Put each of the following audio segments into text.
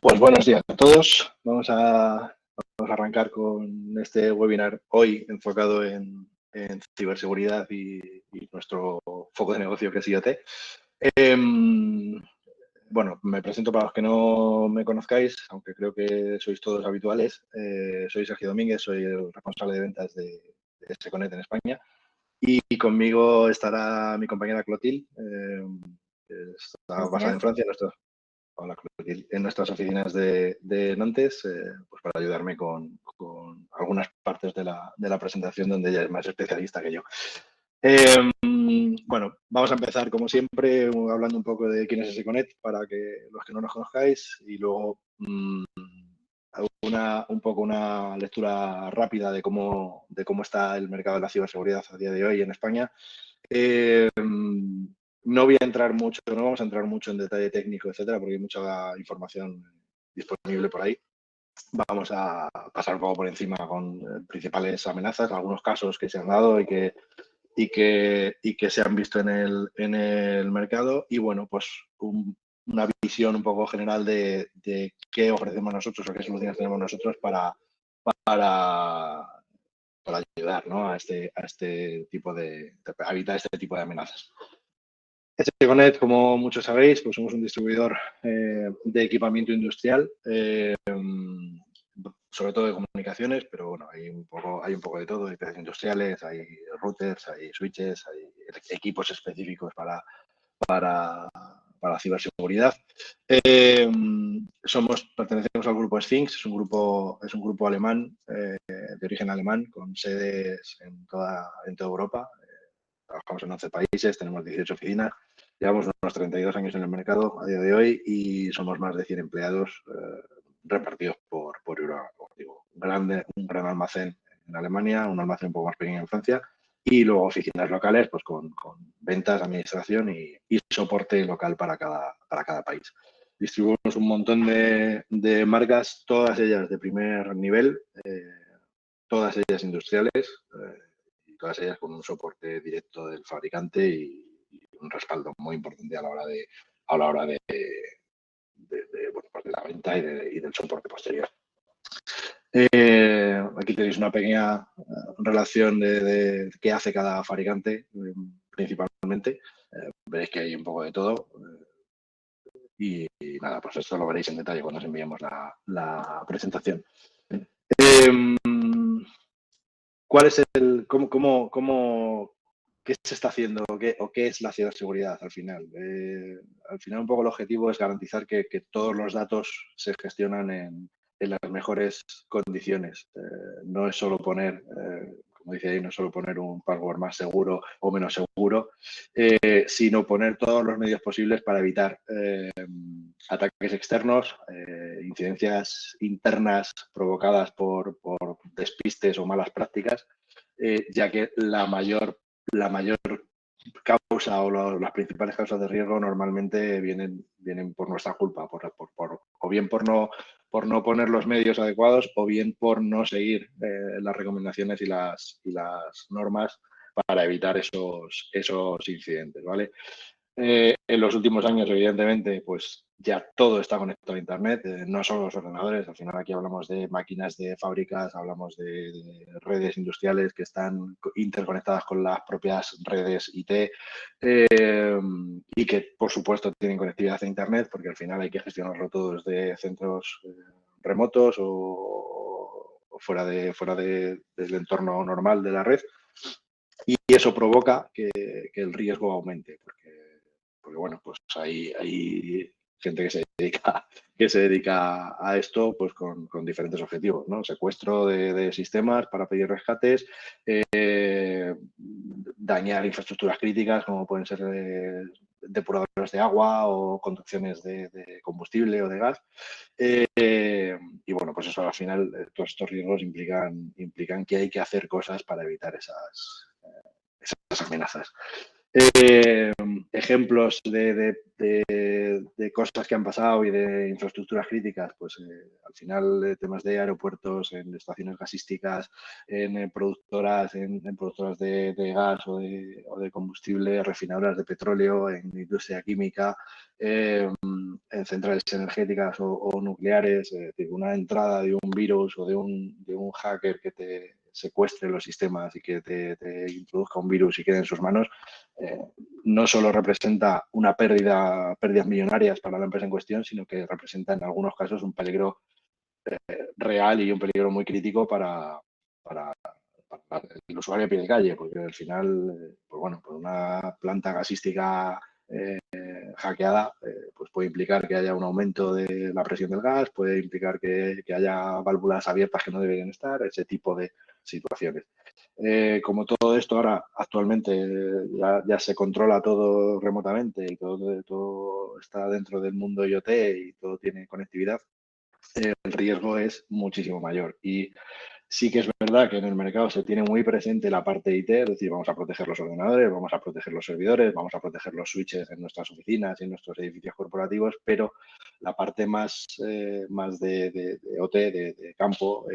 Pues buenos días a todos. Vamos a arrancar con este webinar hoy enfocado en ciberseguridad y nuestro foco de negocio que es IoT. Bueno, me presento para los que no me conozcáis, aunque creo que sois todos habituales. Soy Sergio Domínguez, soy el responsable de ventas de Seconet en España. Y conmigo estará mi compañera Clotilde, que está basada en Francia, Hola, Clotilde, en nuestras oficinas de Nantes, pues para ayudarme con algunas partes de la presentación donde ella es más especialista que yo. Bueno, vamos a empezar como siempre hablando un poco de quién es Seconet para que los que no nos conozcáis y luego un poco una lectura rápida de cómo está el mercado de la ciberseguridad a día de hoy en España. No voy a entrar mucho, no vamos a entrar mucho en detalle técnico, etcétera, porque hay mucha información disponible por ahí. Vamos a pasar un poco por encima con principales amenazas, algunos casos que se han dado y que se han visto en el mercado. Y bueno, pues una visión un poco general de qué ofrecemos nosotros o qué soluciones tenemos nosotros para ayudar, ¿no? a este tipo a evitar este tipo de amenazas. Seconet, como muchos sabéis, pues somos un distribuidor de equipamiento industrial, sobre todo de comunicaciones, pero bueno, hay un poco de todo, hay PCs industriales, hay routers, hay switches, hay equipos específicos para ciberseguridad. Pertenecemos al grupo Sphinx, es un grupo alemán, de origen alemán, con sedes en toda Europa. Trabajamos en 11 países, tenemos 18 oficinas, llevamos unos 32 años en el mercado a día de hoy y somos más de 100 empleados repartidos por Europa. Un gran almacén en Alemania, un almacén un poco más pequeño en Francia y luego oficinas locales pues con ventas, administración y soporte local para cada país. Distribuimos un montón de marcas, todas ellas de primer nivel, todas ellas industriales, todas ellas con un soporte directo del fabricante y un respaldo muy importante a la hora de la venta y del soporte posterior. Aquí tenéis una pequeña relación de qué hace cada fabricante, principalmente. Veréis que hay un poco de todo. Y nada, pues esto lo veréis en detalle cuando os enviemos la presentación. ¿Cuál es qué se está haciendo o qué es la ciberseguridad al final? Al final un poco el objetivo es garantizar que todos los datos se gestionan en las mejores condiciones. No es solo poner, como dice ahí, no es solo poner un password más seguro o menos seguro, sino poner todos los medios posibles para evitar ataques externos, incidencias internas provocadas por despistes o malas prácticas, ya que la mayor causa o las principales causas de riesgo normalmente vienen por nuestra culpa, o bien por no poner los medios adecuados o bien por no seguir las recomendaciones y las normas para evitar esos incidentes, ¿vale? En los últimos años, evidentemente, pues ya todo está conectado a Internet, no solo los ordenadores, al final aquí hablamos de máquinas de fábricas, hablamos de redes industriales que están interconectadas con las propias redes IT y que, por supuesto, tienen conectividad a Internet porque al final hay que gestionarlo todo desde centros remotos o del entorno normal de la red. Y eso provoca que el riesgo aumente, porque bueno, pues hay gente que se dedica a esto pues con diferentes objetivos, ¿no? Secuestro de sistemas para pedir rescates, dañar infraestructuras críticas como pueden ser depuradores de agua o conducciones de combustible o de gas. Y bueno, pues eso al final, todos estos riesgos implican que hay que hacer cosas para evitar esas amenazas. Ejemplos de cosas que han pasado y de infraestructuras críticas, pues al final temas de aeropuertos, en estaciones gasísticas, en productoras de gas o de combustible, refinadoras de petróleo, en industria química, en centrales energéticas o nucleares, es decir, una entrada de un virus o de un hacker que te secuestre los sistemas y que te introduzca un virus y quede en sus manos, no solo representa una pérdidas millonarias para la empresa en cuestión, sino que representa en algunos casos un peligro real y un peligro muy crítico para el usuario a pie de calle, porque al final, pues bueno, por una planta gasística hackeada, pues puede implicar que haya un aumento de la presión del gas, puede implicar que haya válvulas abiertas que no deberían estar, ese tipo de situaciones. Como todo esto ahora actualmente ya se controla todo remotamente y todo está dentro del mundo IoT y todo tiene conectividad, el riesgo es muchísimo mayor. Y sí que es verdad que en el mercado se tiene muy presente la parte IT, es decir, vamos a proteger los ordenadores, vamos a proteger los servidores, vamos a proteger los switches en nuestras oficinas y en nuestros edificios corporativos, pero la parte más de OT, de campo,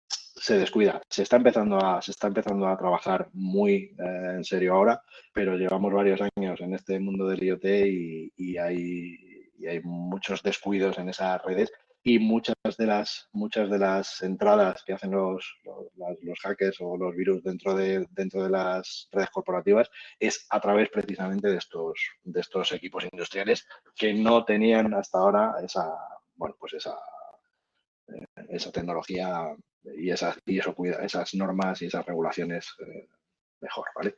se descuida. Se está empezando a trabajar muy en serio ahora, pero llevamos varios años en este mundo del IoT y hay muchos descuidos en esas redes y muchas de las entradas que hacen los hackers o los virus dentro de las redes corporativas es a través precisamente de estos equipos industriales que no tenían hasta ahora esa tecnología y esas normas y esas regulaciones mejor, ¿vale?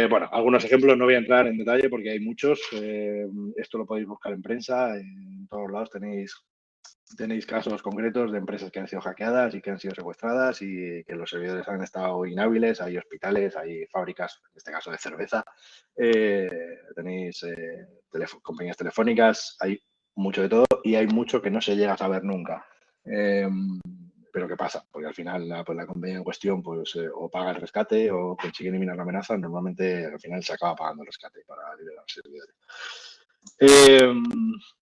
Bueno, algunos ejemplos, no voy a entrar en detalle porque hay muchos. Esto lo podéis buscar en prensa, en todos lados tenéis casos concretos de empresas que han sido hackeadas y que han sido secuestradas y que los servidores han estado inhábiles. Hay hospitales, hay fábricas, en este caso de cerveza, tenéis compañías telefónicas, hay mucho de todo y hay mucho que no se llega a saber nunca. Pero ¿qué pasa? Porque al final la compañía en cuestión o paga el rescate o consigue eliminar la amenaza. Normalmente al final se acaba pagando el rescate para liberar servidores.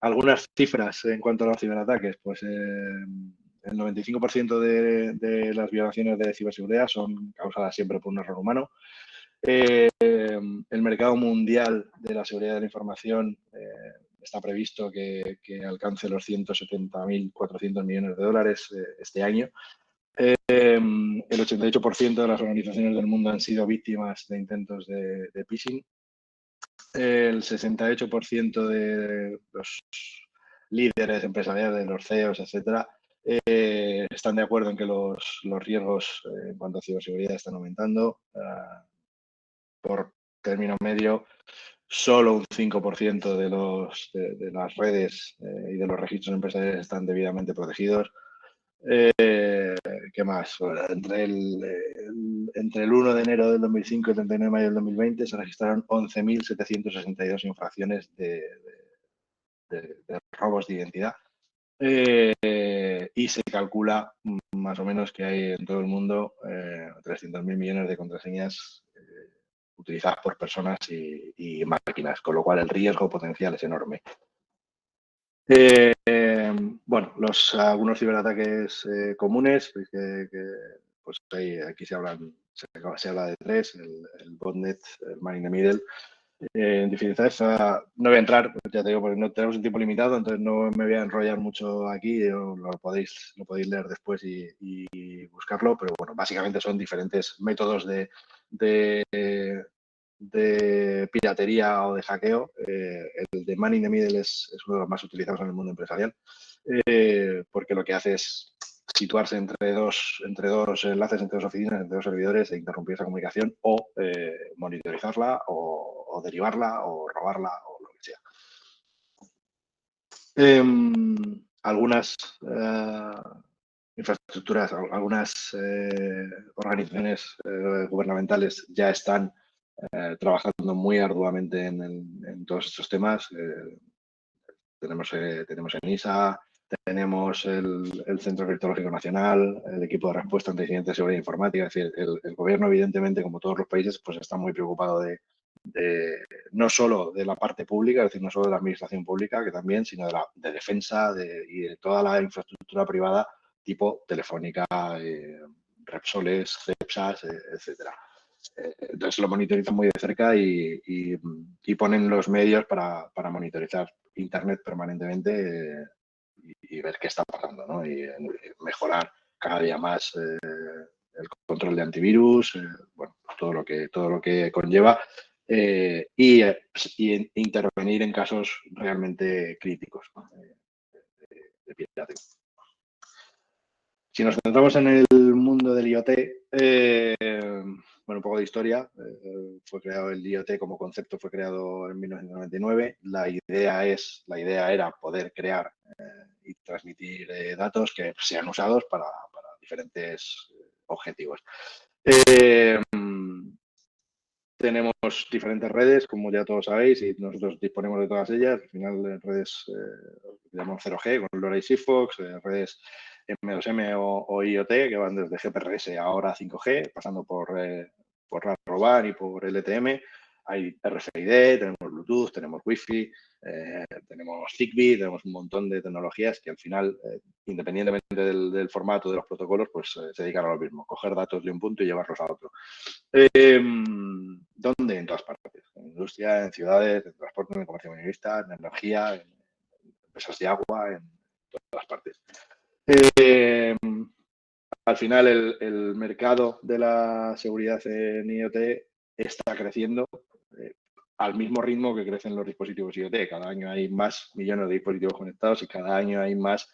Algunas cifras en cuanto a los ciberataques, pues el 95% de las violaciones de ciberseguridad son causadas siempre por un error humano. El mercado mundial de la seguridad de la información está previsto que alcance los 170.400 millones de dólares este año. El 88% de las organizaciones del mundo han sido víctimas de intentos de phishing. El 68% de los líderes empresariales, de los CEOs, etcétera, están de acuerdo en que los riesgos en cuanto a ciberseguridad están aumentando. Por término medio, solo un 5% de las redes y de los registros empresariales están debidamente protegidos. ¿Qué más? Entre el 1 de enero del 2005 y el 31 de mayo del 2020 se registraron 11.762 infracciones de robos de identidad. Y se calcula más o menos que hay en todo el mundo 300.000 millones de contraseñas utilizadas por personas y máquinas, con lo cual el riesgo potencial es enorme. Bueno, algunos ciberataques comunes, pues aquí se habla de tres: el botnet, el man in the middle. En definitiva, no voy a entrar, ya te digo, porque no tenemos un tiempo limitado, entonces no me voy a enrollar mucho aquí, lo podéis leer después y buscarlo, pero bueno, básicamente son diferentes métodos de piratería o de hackeo. El de man in the middle es uno de los más utilizados en el mundo empresarial, porque lo que hace es situarse entre dos enlaces, entre dos oficinas, entre dos servidores e interrumpir esa comunicación o monitorizarla o derivarla o robarla o lo que sea. Algunas infraestructuras, algunas organizaciones gubernamentales ya están trabajando muy arduamente en todos estos temas. Tenemos ENISA, tenemos el Centro Criptológico Nacional, el equipo de respuesta ante incidentes de seguridad informática. Es decir, el gobierno, evidentemente, como todos los países, pues está muy preocupado no solo de la parte pública, es decir, no solo de la administración pública, que también, sino de defensa y de toda la infraestructura privada tipo Telefónica, Repsoles, Cepsas, etcétera. Entonces lo monitorizan muy de cerca y y ponen los medios para monitorizar Internet permanentemente y ver qué está pasando, ¿no? Y mejorar cada día más el control de antivirus, bueno, todo lo que conlleva y intervenir en casos realmente críticos, ¿no? de pirateo. Si nos centramos en el mundo del IoT, bueno, un poco de historia. Fue creado el IoT como concepto, fue creado en 1999. La idea era poder crear y transmitir datos que sean usados para diferentes objetivos. Tenemos diferentes redes, como ya todos sabéis, y nosotros disponemos de todas ellas. Al final, redes que llamamos 0G, con LoRa y Sigfox, redes M2M o IoT, que van desde GPRS a ahora 5G, pasando por RAN y por LTM. Hay RFID, tenemos Bluetooth, tenemos Wi-Fi, tenemos Zigbee, tenemos un montón de tecnologías que al final, independientemente del formato de los protocolos, pues se dedican a lo mismo, coger datos de un punto y llevarlos a otro. ¿Dónde? En todas partes. En industria, en ciudades, en transporte, en comercio minorista, en energía, en empresas de agua, en todas partes. Al final, el mercado de la seguridad en IoT está creciendo al mismo ritmo que crecen los dispositivos IoT. Cada año hay más millones de dispositivos conectados y cada año hay más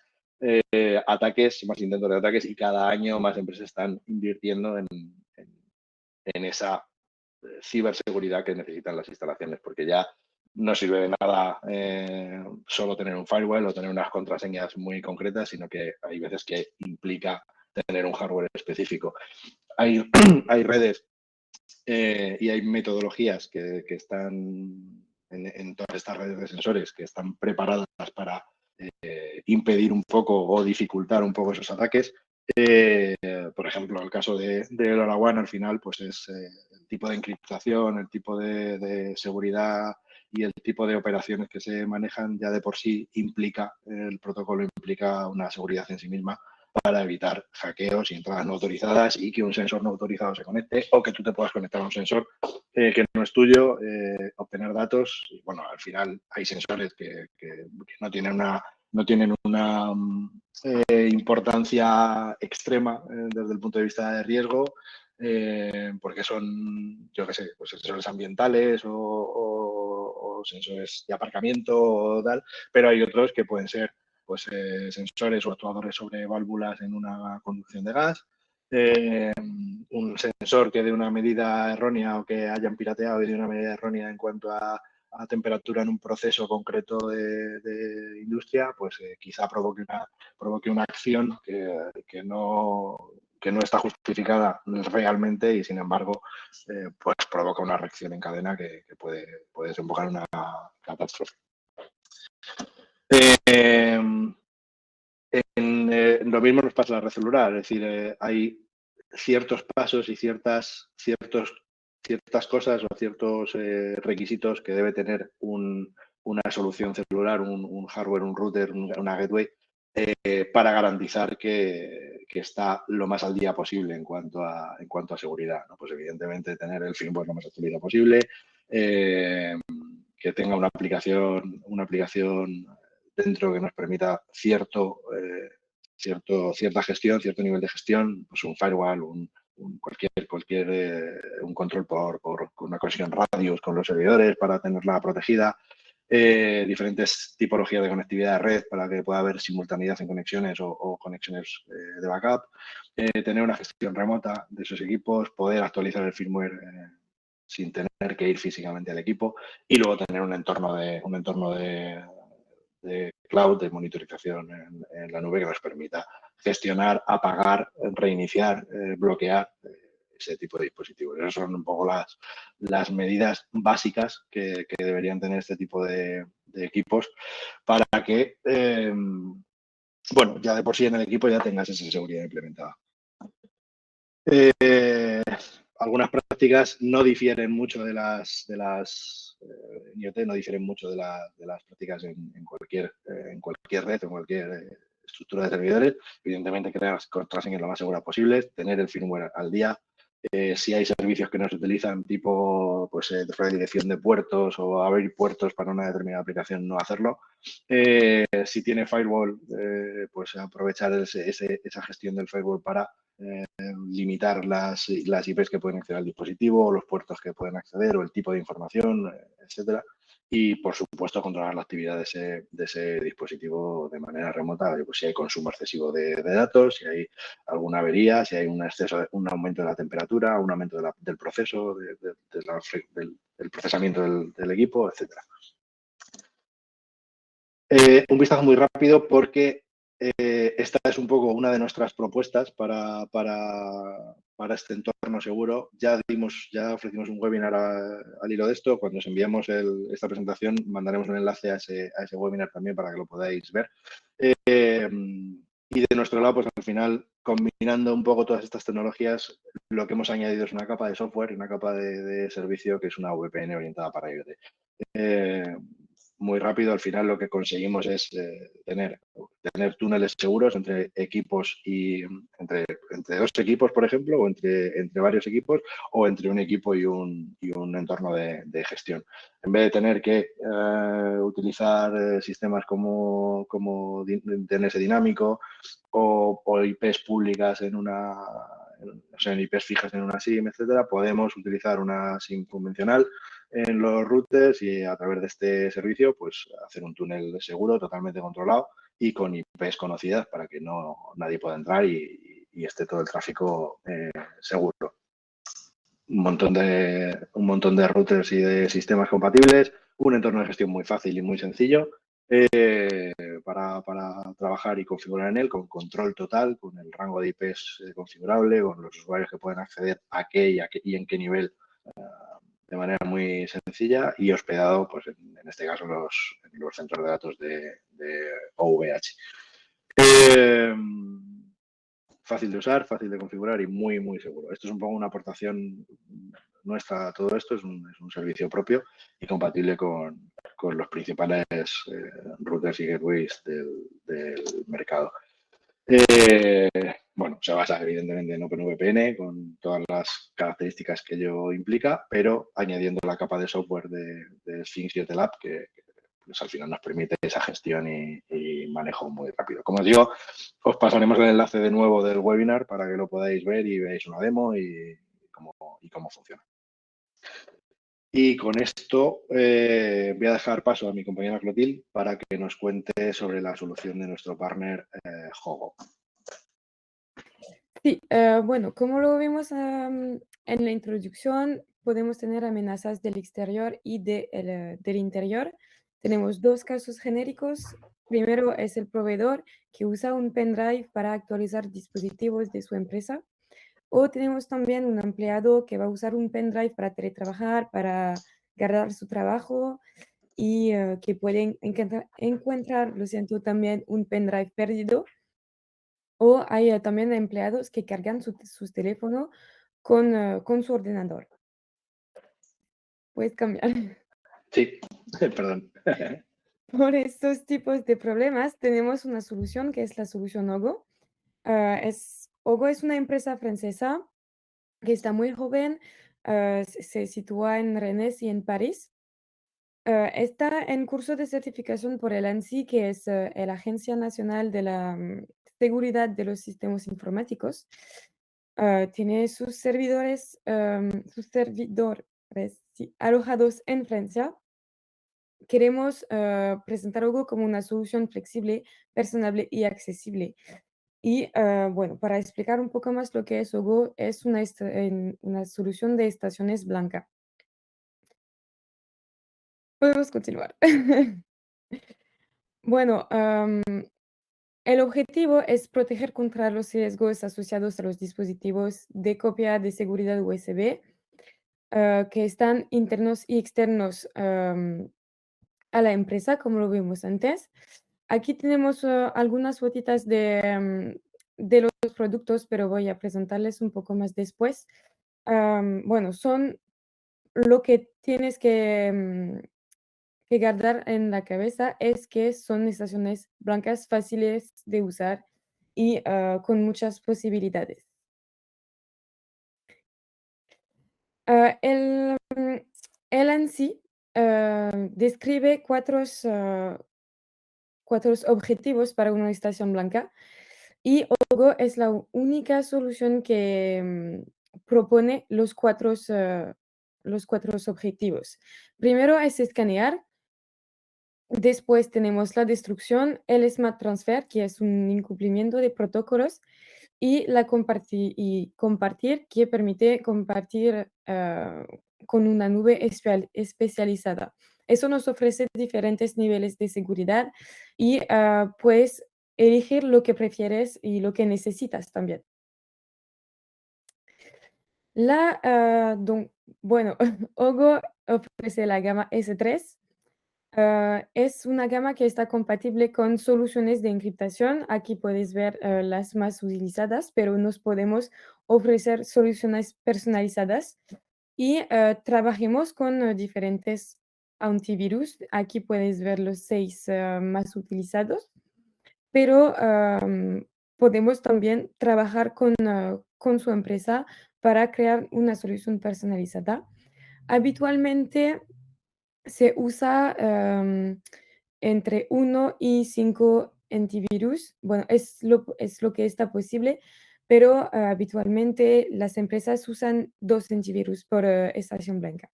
ataques, más intentos de ataques y cada año más empresas están invirtiendo en esa ciberseguridad que necesitan las instalaciones, porque ya no sirve de nada solo tener un firewall o tener unas contraseñas muy concretas, sino que hay veces que implica tener un hardware específico. Hay redes y hay metodologías que están en todas estas redes de sensores que están preparadas para impedir un poco o dificultar un poco esos ataques. Por ejemplo, el caso de LoRaWAN al final pues es el tipo de encriptación, el tipo de seguridad y el tipo de operaciones que se manejan ya de por sí implica, el protocolo implica una seguridad en sí misma para evitar hackeos y entradas no autorizadas y que un sensor no autorizado se conecte o que tú te puedas conectar a un sensor que no es tuyo, obtener datos. Y, bueno, al final hay sensores que no tienen una importancia extrema desde el punto de vista de riesgo, porque son, yo qué sé, pues sensores ambientales o sensores de aparcamiento o tal, pero hay otros que pueden ser pues sensores o actuadores sobre válvulas en una conducción de gas, un sensor que dé una medida errónea o que hayan pirateado y dé una medida errónea en cuanto a temperatura en un proceso concreto de industria, pues quizá provoque una acción que no está justificada realmente y, sin embargo, pues provoca una reacción en cadena que puede desembocar en una catástrofe. Lo mismo nos pasa en la red celular, es decir, hay ciertos pasos y ciertas cosas o ciertos requisitos que debe tener una solución celular, un hardware, un router, una gateway, para garantizar que está lo más al día posible en cuanto a seguridad, ¿no? Pues evidentemente tener el firmware lo más actualizado posible, que tenga una aplicación dentro que nos permita cierta gestión, cierto nivel de gestión, pues un firewall, un control con una conexión radius con los servidores para tenerla protegida, diferentes tipologías de conectividad de red para que pueda haber simultaneidad en conexiones o conexiones de backup, tener una gestión remota de esos equipos, poder actualizar el firmware sin tener que ir físicamente al equipo y luego tener un entorno de cloud, de monitorización en la nube que nos permita gestionar, apagar, reiniciar, bloquear ese tipo de dispositivos. Esas son un poco las medidas básicas que deberían tener este tipo de equipos para que, bueno, ya de por sí en el equipo ya tengas esa seguridad implementada. Algunas prácticas no difieren mucho de las IoT no difieren mucho de las prácticas en cualquier red o en cualquier estructura de servidores. Evidentemente, crear las contraseñas lo más seguras posibles, tener el firmware al día, Si hay servicios que no se utilizan, tipo pues, redirección de puertos o abrir puertos para una determinada aplicación, no hacerlo. Si tiene firewall, pues aprovechar esa gestión del firewall para limitar las IPs que pueden acceder al dispositivo, o los puertos que pueden acceder, o el tipo de información, etcétera. Y, por supuesto, controlar la actividad de ese dispositivo de manera remota, pues si hay consumo excesivo de datos, si hay alguna avería, si hay un exceso, un aumento de la temperatura, un aumento del proceso, del procesamiento del equipo, etcétera. Un vistazo muy rápido porque esta es un poco una de nuestras propuestas para este entorno seguro. Ya ofrecimos un webinar al hilo de esto. Cuando os enviamos esta presentación, mandaremos un enlace a ese webinar también para que lo podáis ver. Y de nuestro lado, pues al final, combinando un poco todas estas tecnologías, lo que hemos añadido es una capa de software y una capa de servicio que es una VPN orientada para IoT. Muy rápido, al final lo que conseguimos es tener túneles seguros entre equipos y entre dos equipos, por ejemplo, o entre varios equipos, o entre un equipo y un entorno de gestión. En vez de tener que utilizar sistemas como DNS dinámico o IPs públicas en IPs fijas en una SIM, etcétera, podemos utilizar una SIM convencional en los routers y a través de este servicio pues hacer un túnel seguro, totalmente controlado y con IPs conocidas para que nadie pueda entrar y esté todo el tráfico seguro. Un montón de routers y de sistemas compatibles, un entorno de gestión muy fácil y muy sencillo para trabajar y configurar en él con control total, con el rango de IPs configurable, con los usuarios que pueden acceder a qué y en qué nivel de manera muy sencilla y hospedado, pues en este caso, en los centros de datos de OVH. Fácil de usar, fácil de configurar y muy, muy seguro. Esto es un poco una aportación nuestra a todo esto, es un servicio propio y compatible con los principales routers y gateways del mercado. Bueno, se basa evidentemente en OpenVPN con todas las características que ello implica, pero añadiendo la capa de software de Sphinx y Etelab que pues, al final nos permite esa gestión y manejo muy rápido. Como os digo, os pasaremos el enlace de nuevo del webinar para que lo podáis ver y veáis una demo y cómo funciona. Y con esto voy a dejar paso a mi compañera Clotilde para que nos cuente sobre la solución de nuestro partner Hogo. Sí, bueno, como lo vimos en la introducción, podemos tener amenazas del exterior y del interior. Tenemos dos casos genéricos. Primero es el proveedor que usa un pendrive para actualizar dispositivos de su empresa. O tenemos también un empleado que va a usar un pendrive para teletrabajar, para guardar su trabajo y que puede encontrar, lo siento, también un pendrive perdido. O hay también empleados que cargan sus teléfonos con su ordenador. Puedes cambiar. Sí, perdón. Por estos tipos de problemas tenemos una solución que es la solución Ogo. Ogo es una empresa francesa que está muy joven, se sitúa en Rennes y en París. Está en curso de certificación por el ANSI, que es la Agencia Nacional de la Seguridad de los Sistemas Informáticos. Tiene sus servidores sí, alojados en Francia. Queremos presentar algo como una solución flexible, personable y accesible. Y bueno, para explicar un poco más lo que es Ogo, es una solución de estaciones blanca. Podemos continuar. Bueno, el objetivo es proteger contra los riesgos asociados a los dispositivos de copia de seguridad USB que están internos y externos a la empresa, como lo vimos antes. Aquí tenemos algunas fotitas de los productos, pero voy a presentarles un poco más después. Bueno, son lo que tienes que guardar en la cabeza es que son estaciones blancas fáciles de usar y con muchas posibilidades. Él en sí describe cuatro objetivos para una estación blanca y Ogo es la única solución que propone los cuatro objetivos. Primero es escanear. Después tenemos la destrucción, el Smart Transfer, que es un incumplimiento de protocolos, y compartir, que permite compartir con una nube especializada. Eso nos ofrece diferentes niveles de seguridad y puedes elegir lo que prefieres y lo que necesitas también. La, bueno, Ogo ofrece la gama S3. Es una gama que está compatible con soluciones de encriptación. Aquí puedes ver las más utilizadas, pero nos podemos ofrecer soluciones personalizadas y trabajemos con diferentes antivirus. Aquí puedes ver los 6 más utilizados, pero podemos también trabajar con su empresa para crear una solución personalizada. Habitualmente se usa entre 1 y 5 antivirus. Bueno, es lo que está posible, pero habitualmente las empresas usan 2 antivirus por estación blanca.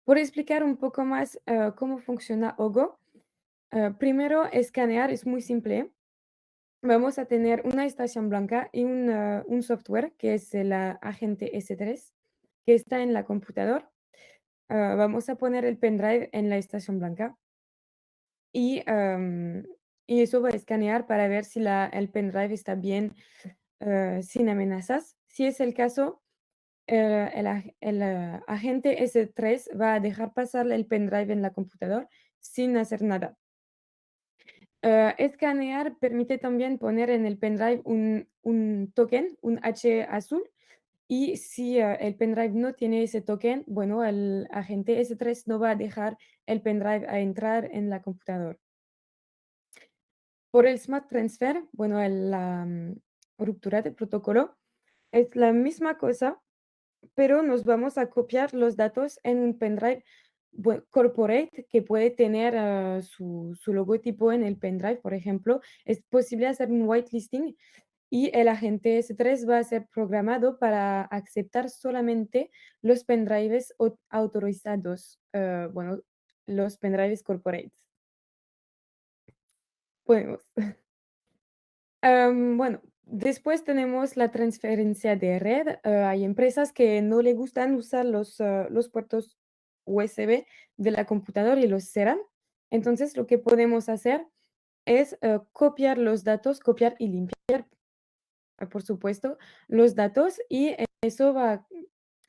Por explicar un poco más cómo funciona Ogo, primero escanear es muy simple. Vamos a tener una estación blanca y un software que es el agente S3 que está en la computadora. Vamos a poner el pendrive en la estación blanca y, y eso va a escanear para ver si el pendrive está bien, sin amenazas. Si es el caso, el agente S3 va a dejar pasar el pendrive en la computadora sin hacer nada. Escanear permite también poner en el pendrive un token, un H azul, y si el pendrive no tiene ese token, bueno, el agente S3 no va a dejar el pendrive a entrar en la computadora. Por el Smart Transfer, bueno, la ruptura de protocolo es la misma cosa, pero nos vamos a copiar los datos en un pendrive corporate que puede tener su logotipo en el pendrive, por ejemplo. Es posible hacer un whitelisting y el agente S3 va a ser programado para aceptar solamente los pendrives autorizados, bueno, los pendrives corporates. Podemos. Bueno, después tenemos la transferencia de red. Hay empresas que no le gustan usar los puertos USB de la computadora y los cerran. Entonces, lo que podemos hacer es copiar los datos, copiar y limpiar, por supuesto, los datos y eso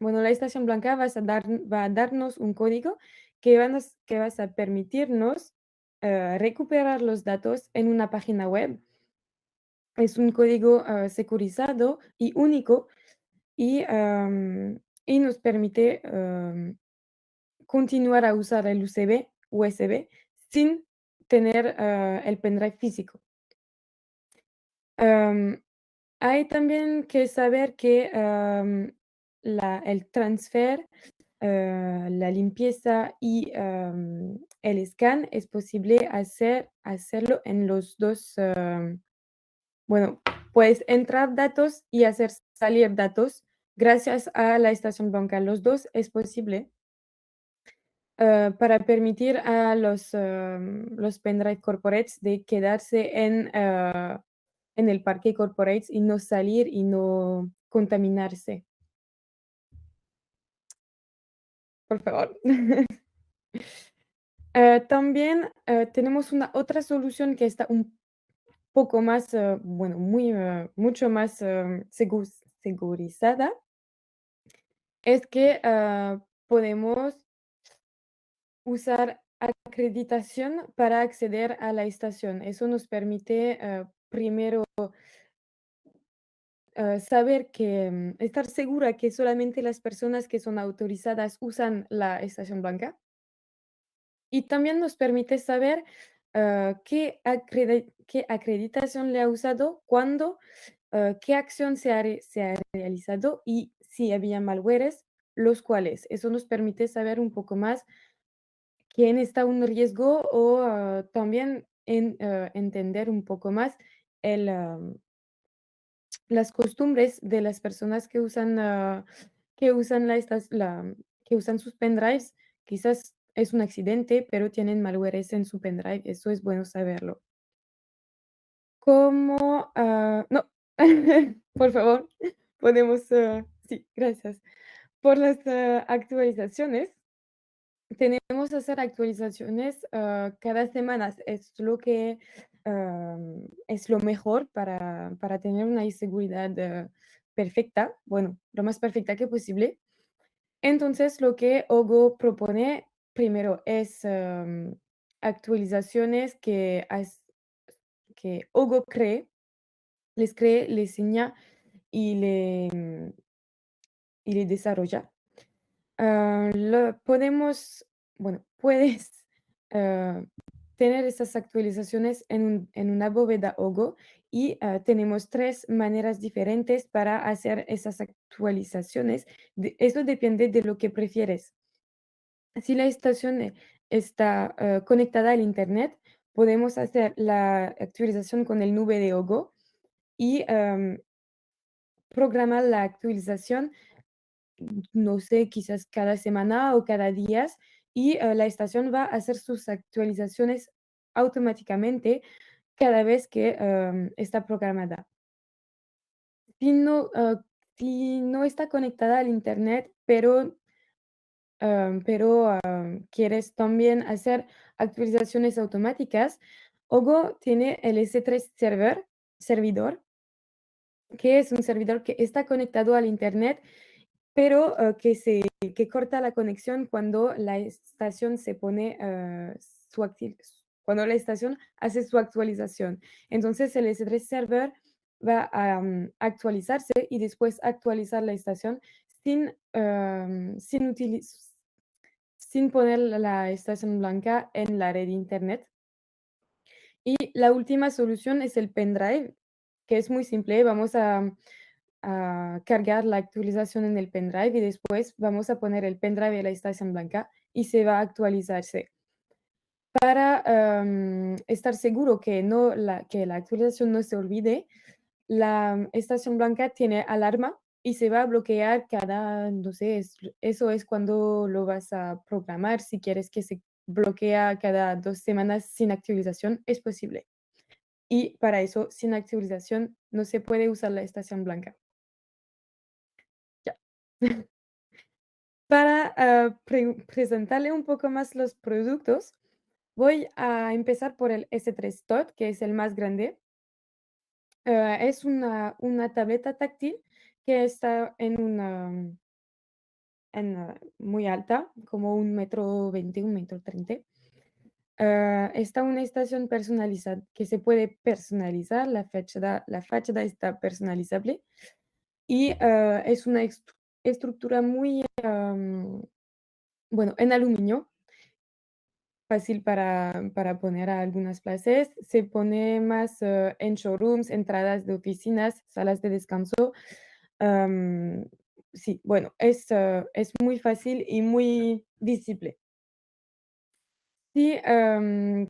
bueno, la estación blanca va a darnos un código que vas a permitirnos recuperar los datos en una página web. Es un código securizado y único y nos permite continuar a usar el USB sin tener el pendrive físico. Am, Hay también que saber que el transfer, la limpieza y el scan es posible hacerlo en los dos. Bueno, puedes entrar datos y hacer salir datos gracias a la estación banca. Los dos es posible para permitir a los pendrive corporates de quedarse en el parque corporates y no salir y no contaminarse, por favor. También tenemos una otra solución que está un poco más, bueno, mucho más segurizada. Es que podemos usar acreditación para acceder a la estación. Eso nos permite primero saber que estar segura que solamente las personas que son autorizadas usan la estación blanca. Y también nos permite saber qué acreditación le ha usado, cuándo qué acción se ha realizado y si había malwares, los cuales. Eso nos permite saber un poco más quién está en riesgo o también entender un poco más las costumbres de las personas que usan, que usan sus pendrives. Quizás es un accidente, pero tienen malwares en su pendrive. Eso es bueno saberlo. ¿Cómo? No, por favor, podemos, sí, gracias. Por las actualizaciones, tenemos que hacer actualizaciones cada semana. Es lo que es lo mejor para tener una seguridad perfecta, bueno, lo más perfecta que posible. Entonces, lo que Ogo propone primero es actualizaciones que Ogo cree, le enseña y y le desarrolla. Lo podemos, bueno, puedes ah, tener estas actualizaciones en una bóveda Ogo y tenemos tres maneras diferentes para hacer esas actualizaciones. Eso depende de lo que prefieres. Si la estación está conectada al Internet, podemos hacer la actualización con el nube de Ogo y programar la actualización, no sé, quizás cada semana o cada día, y la estación va a hacer sus actualizaciones automáticamente cada vez que está programada. Si no, si no está conectada al Internet, quieres también hacer actualizaciones automáticas, Ogo tiene el S3 servidor, que es un servidor que está conectado al Internet, pero que corta la conexión cuando la estación se pone cuando la estación hace su actualización. Entonces el S3 server va a actualizarse y después actualizar la estación sin, sin poner la estación blanca en la red internet. Y la última solución es el pendrive, que es muy simple. Vamos a cargar la actualización en el pendrive y después vamos a poner el pendrive en la estación blanca y se va a actualizarse. Para estar seguro que la actualización no se olvide, la estación blanca tiene alarma y se va a bloquear cada, no sé, eso es cuando lo vas a programar. Si quieres que se bloquea cada 2 semanas sin actualización, es posible. Y para eso, sin actualización, no se puede usar la estación blanca. Ya. Para presentarle un poco más los productos, voy a empezar por el S3 TOT, que es el más grande. Es una tableta táctil que está muy alta, como 1,20 m, 1,30 m. Está una estación personalizada que se puede personalizar, la fachada está personalizable y es una estructura muy, bueno, en aluminio, fácil para poner a algunas clases. Se pone más en showrooms, entradas de oficinas, salas de descanso. Am, sí, bueno, es muy fácil y muy visible. Si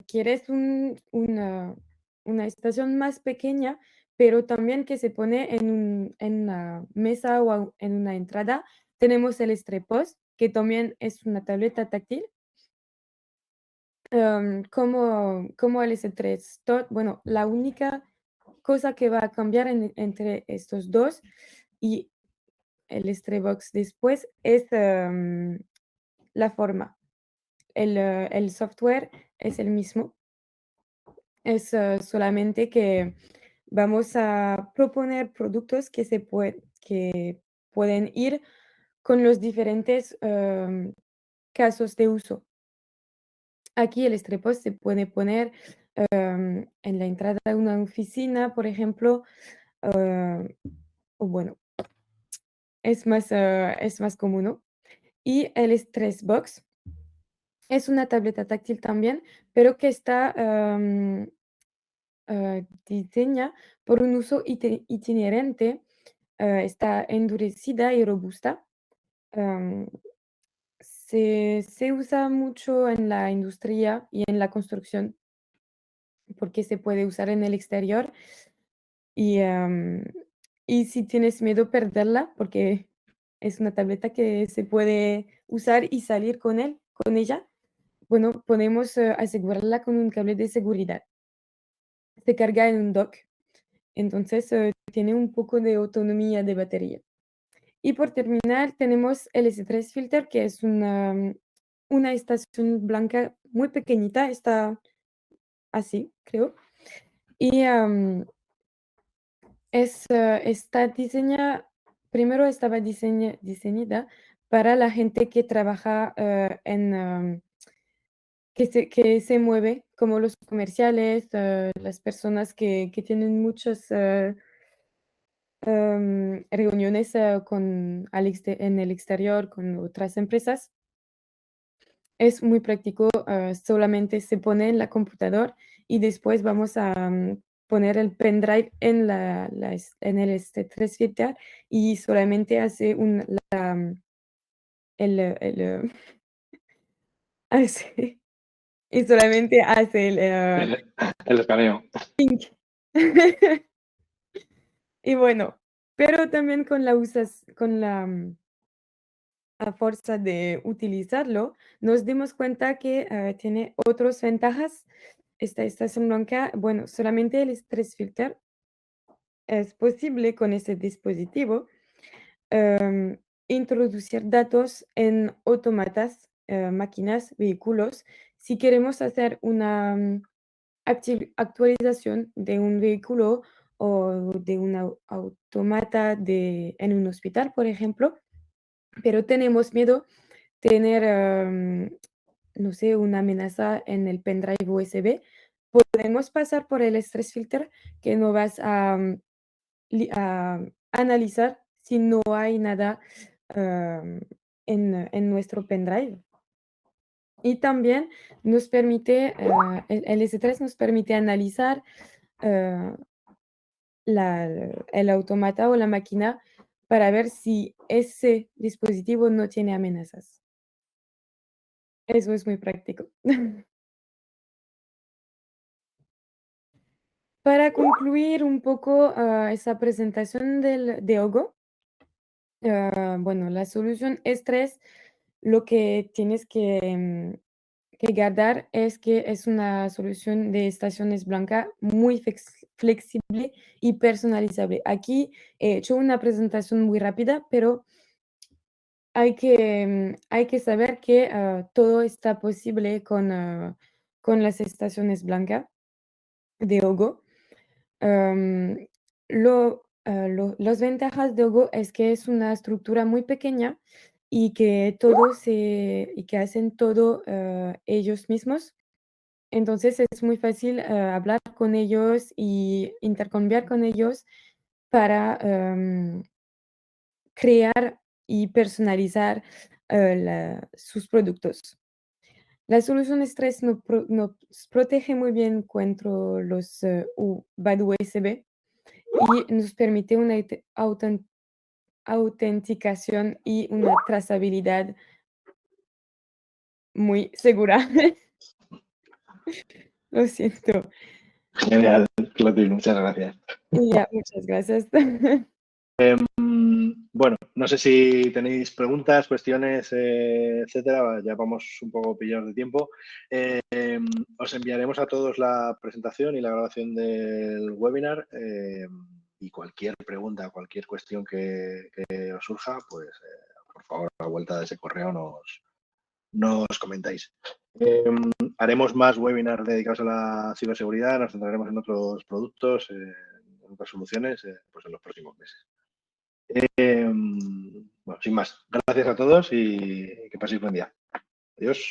quieres una estación más pequeña, pero también que se pone en una mesa o en una entrada, tenemos el Strepos, que también es una tableta táctil. Como el S3 TOT, bueno, la única cosa que va a cambiar entre estos dos y el Strebox después es la forma. El software es el mismo, es solamente que vamos a proponer productos que pueden ir con los diferentes casos de uso. Aquí el estrepos se puede poner en la entrada de una oficina, por ejemplo, ah, o bueno, es más común, ¿no? Y el Stress Box es una tableta táctil también, pero que está diseña por un uso itinerante, está endurecida y robusta. Em, se usa mucho en la industria y en la construcción porque se puede usar en el exterior y, y si tienes miedo perderla, porque es una tableta que se puede usar y salir con ella, bueno, podemos asegurarla con un cable de seguridad. Se carga en un dock, entonces tiene un poco de autonomía de batería. Y por terminar, tenemos el S3 Filter, que es una estación blanca muy pequeñita, está así, creo. Y está primero estaba diseñada para la gente que trabaja que se mueve, como los comerciales, las personas que tienen muchas reuniones en el exterior con otras empresas. Es muy práctico, solamente se pone en la computadora y después vamos a poner el pendrive en el S3 Filter y solamente hace el hace y solamente hace El escaneo. ping. Y bueno, pero también con a fuerza de utilizarlo, nos dimos cuenta que tiene otras ventajas. Esta estación blanca, bueno, solamente el stress filter es posible con este dispositivo em, introducir datos en automatas, máquinas, vehículos. Si queremos hacer una actualización de un vehículo o de un automata en un hospital, por ejemplo, pero tenemos miedo tener, no sé, una amenaza en el pendrive USB, podemos pasar por el stress filter que no vas a analizar si no hay nada en nuestro pendrive. Y también nos permite, el S3 nos permite analizar eh, el automata o la máquina para ver si ese dispositivo no tiene amenazas. Eso es muy práctico. Para concluir un poco esa presentación de Ogo, bueno, la solución estrés, lo que tienes que guardar es que es una solución de estaciones blanca muy flexible y personalizable. Aquí he hecho una presentación muy rápida, pero hay que saber que todo está posible con las estaciones blancas de Ogo. Am, las ventajas de Ogo es que es una estructura muy pequeña y que hacen todo ellos mismos. Entonces es muy fácil hablar con ellos y intercambiar con ellos para crear y personalizar sus productos. La solución estrés nos protege muy bien contra los bad USB y nos permite una autenticación y una trazabilidad muy segura. Lo siento. Genial, Clotilde, muchas gracias. Y ya, muchas gracias. Bueno, no sé si tenéis preguntas, cuestiones, etcétera. Ya vamos un poco pillados de tiempo. Os enviaremos a todos la presentación y la grabación del webinar. Y cualquier pregunta, cualquier cuestión que os surja, pues por favor, a la vuelta de ese correo nos comentáis. Haremos más webinars dedicados a la ciberseguridad, nos centraremos en otros productos, en otras soluciones, pues en los próximos meses. Bueno, sin más, gracias a todos y que paséis buen día. Adiós.